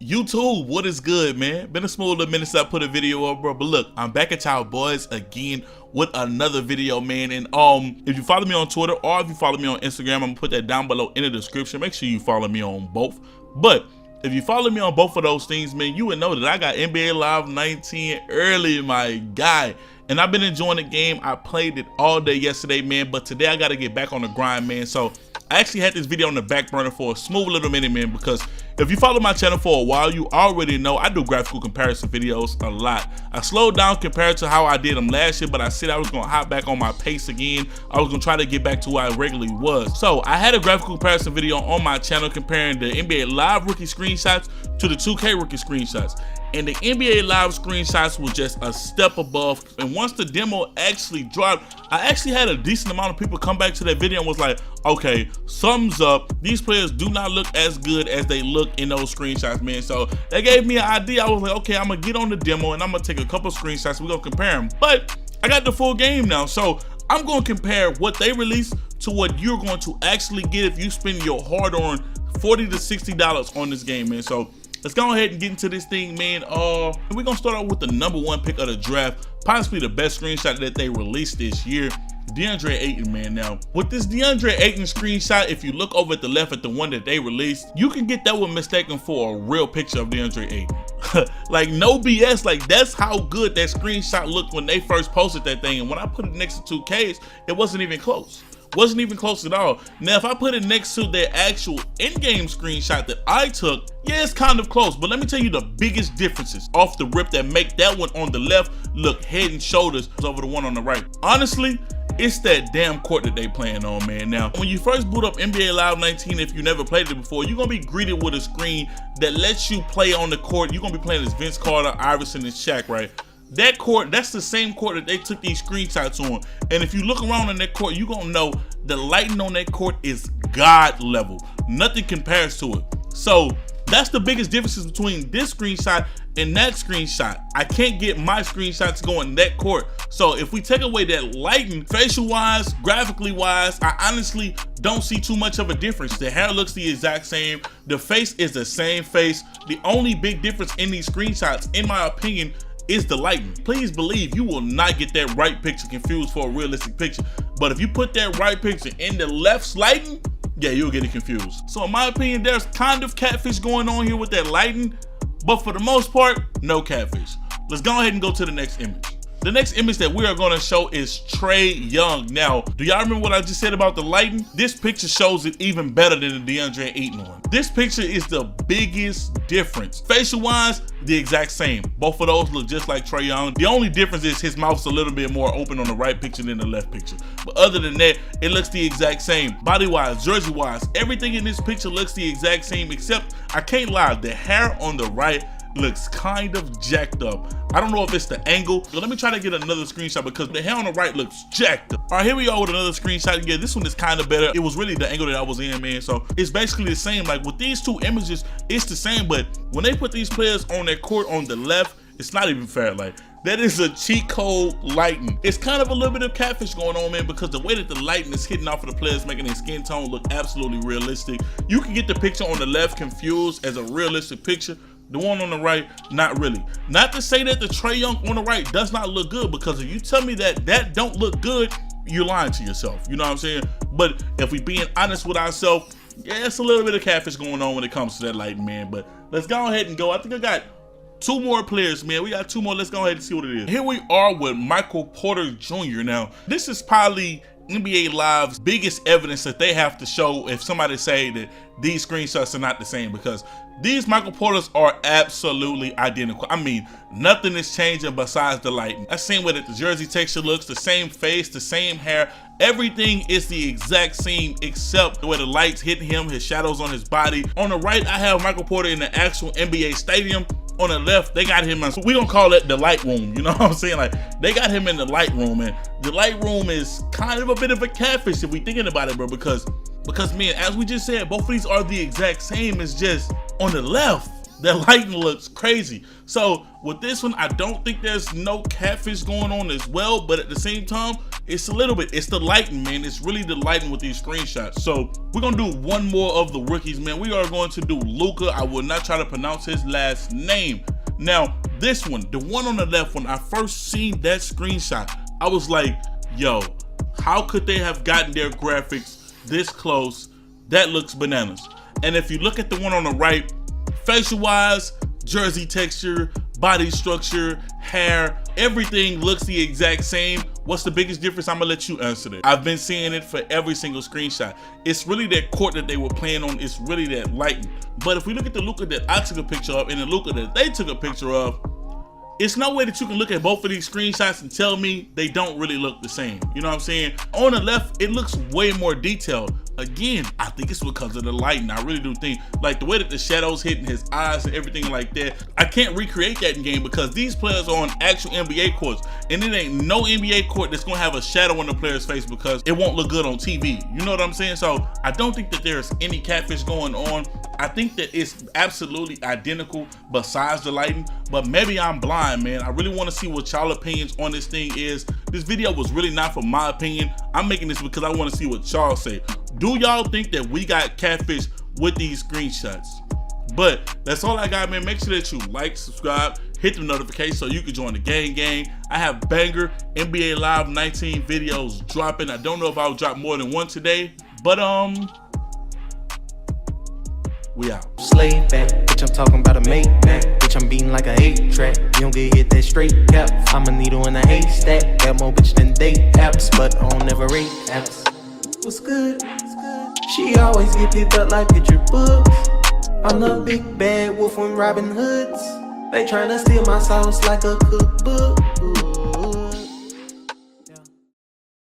YouTube, what is good, man? Been a small little minute since I put a video up, bro. But look, I'm back at y'all boys again with another video, man. And if you follow me on Twitter or if you follow me on Instagram, I'm gonna put that down below in the description. Make sure you follow me on both. But if you follow me on both of those things, man, you would know that I got NBA Live 19 early, my guy. And I've been enjoying the game. I played it all day yesterday, man. But today I gotta get back on the grind, man. So I actually had this video on the back burner for a smooth little minute, man, because if you follow my channel for a while, you already know I do graphical comparison videos a lot. I slowed down compared to how I did them last year, but I said I was gonna hop back on my pace again. I was gonna try to get back to where I regularly was. So I had a graphical comparison video on my channel comparing the NBA Live rookie screenshots to the 2K rookie screenshots. And the NBA Live screenshots was just a step above. And once the demo actually dropped, I actually had a decent amount of people come back to that video and was like, okay, thumbs up. These players do not look as good as they look in those screenshots, man. So that gave me an idea. I was like, okay, I'm gonna get on the demo and I'm gonna take a couple screenshots. We're gonna compare them. But I got the full game now. So I'm gonna compare what they released to what you're going to actually get if you spend your hard-earned $40 to $60 on this game, man. So let's go ahead and get into this thing, man. We're gonna start out with the #1 pick of the draft, possibly the best screenshot that they released this year, DeAndre Ayton, man. Now, with this DeAndre Ayton screenshot, if you look over at the left at the one that they released, you can get that one mistaken for a real picture of DeAndre Ayton. Like, no BS, like that's how good that screenshot looked when they first posted that thing. And when I put it next to 2Ks, it wasn't even close. Wasn't even close at all. Now, if I put it next to their actual in-game screenshot that I took, yeah, it's kind of close. But let me tell you the biggest differences off the rip that make that one on the left look head and shoulders over the one on the right. Honestly, it's that damn court that they playing on, man. Now, when you first boot up NBA Live 19, if you never played it before, you're gonna be greeted with a screen that lets you play on the court. You're gonna be playing as Vince Carter, Iverson, and Shaq, right? That court, that's the same court that they took these screenshots on. And if you look around on that court, you're gonna know the lighting on that court is God level. Nothing compares to it. So that's the biggest differences between this screenshot and that screenshot. I can't get my screenshots going that court. So if we take away that lighting, facial wise, graphically wise, I honestly don't see too much of a difference. The hair looks the exact same. The face is the same face. The only big difference in these screenshots, in my opinion, is the lighting. Please believe you will not get that right picture confused for a realistic picture. But if you put that right picture in the left's lighting, yeah, you'll get it confused. So in my opinion, there's kind of catfish going on here with that lighting, but for the most part, no catfish. Let's go ahead and go to the next image. The next image that we are going to show is Trey Young. Now, do y'all remember what I just said about the lighting? This picture shows it even better than the DeAndre Ayton one. This picture is the biggest difference. Facial wise, the exact same. Both of those look just like Trey Young. The only difference is his mouth's a little bit more open on the right picture than the left picture. But other than that, it looks the exact same. Body wise, jersey wise, everything in this picture looks the exact same, except I can't lie, the hair on the right looks kind of jacked up. I don't know if it's the angle. So let me try to get another screenshot because the hair on the right looks jacked up. All right, here we are with another screenshot. Yeah, this one is kind of better. It was really the angle that I was in, man. So it's basically the same. Like with these two images, it's the same. But when they put these players on their court on the left, it's not even fair. Like that is a cheat code lighting. It's kind of a little bit of catfish going on, man, because the way that the lighting is hitting off of the players, making their skin tone look absolutely realistic. You can get the picture on the left confused as a realistic picture. The one on the right, not really. Not to say that the Trey Young on the right does not look good, because if you tell me that that don't look good, you're lying to yourself. You know what I'm saying? But if we being honest with ourselves, yeah, it's a little bit of catfish going on when it comes to that lighting, man. But let's go ahead and go. I think I got two more players, man. We got two more. Let's go ahead and see what it is. Here we are with Michael Porter Jr. Now, this is probably NBA Live's biggest evidence that they have to show if somebody say that these screenshots are not the same, because these Michael Porters are absolutely identical. I mean, nothing is changing besides the lighting. I've seen where the jersey texture looks, the same face, the same hair. Everything is the exact same except where the light's hitting him, his shadows on his body. On the right, I have Michael Porter in the actual NBA stadium. On the left, they got him in, we gonna call it the light room, you know what I'm saying? Like, they got him in the light room, and the light room is kind of a bit of a catfish if we thinking about it, bro, because man, as we just said, both of these are the exact same. It's just on the left, That lighting looks crazy. So with this one, I don't think there's no catfish going on as well, but at the same time, it's a little bit. It's the lighting, man. It's really the lighting with these screenshots. So we're gonna do one more of the rookies, man. We are going to do Luka. I will not try to pronounce his last name. Now, this one, the one on the left, when I first seen that screenshot, I was like, yo, how could they have gotten their graphics this close? That looks bananas. And if you look at the one on the right, facial wise, jersey texture, body structure, hair, everything looks the exact same. What's the biggest difference? I'm gonna let you answer that. I've been seeing it for every single screenshot. It's really that court that they were playing on. It's really that lighting. But if we look at the Luka that I took a picture of and the Luka that they took a picture of, it's no way that you can look at both of these screenshots and tell me they don't really look the same. You know what I'm saying? On the left, it looks way more detailed. Again, I think it's because of the lighting. I really do think, like the way that the shadows hitting his eyes and everything like that, I can't recreate that in game because these players are on actual NBA courts, and it ain't no NBA court that's gonna have a shadow on the player's face because it won't look good on TV. You know what I'm saying? So I don't think that there's any catfish going on. I think that it's absolutely identical besides the lighting, but maybe I'm blind, man. I really want to see what y'all opinions on this thing is. This video was really not for my opinion. I'm making this because I want to see what y'all say. Do y'all think that we got catfish with these screenshots? But that's all I got, man. Make sure that you like, subscribe, hit the notification so you can join the gang. I have banger NBA Live 19 videos dropping. I don't know if I'll drop more than one today, but we out. Slave back, bitch, I'm talking about a mate back. Bitch, I'm beating like a 8-track. You don't get hit that straight cap. I'm a needle in a haystack. Got more bitch than date apps, but I don't never rate apps. What's good? She always get picked up like picture books. I'm the big bad wolf from Robin Hoods. They tryna steal my sauce like a cookbook.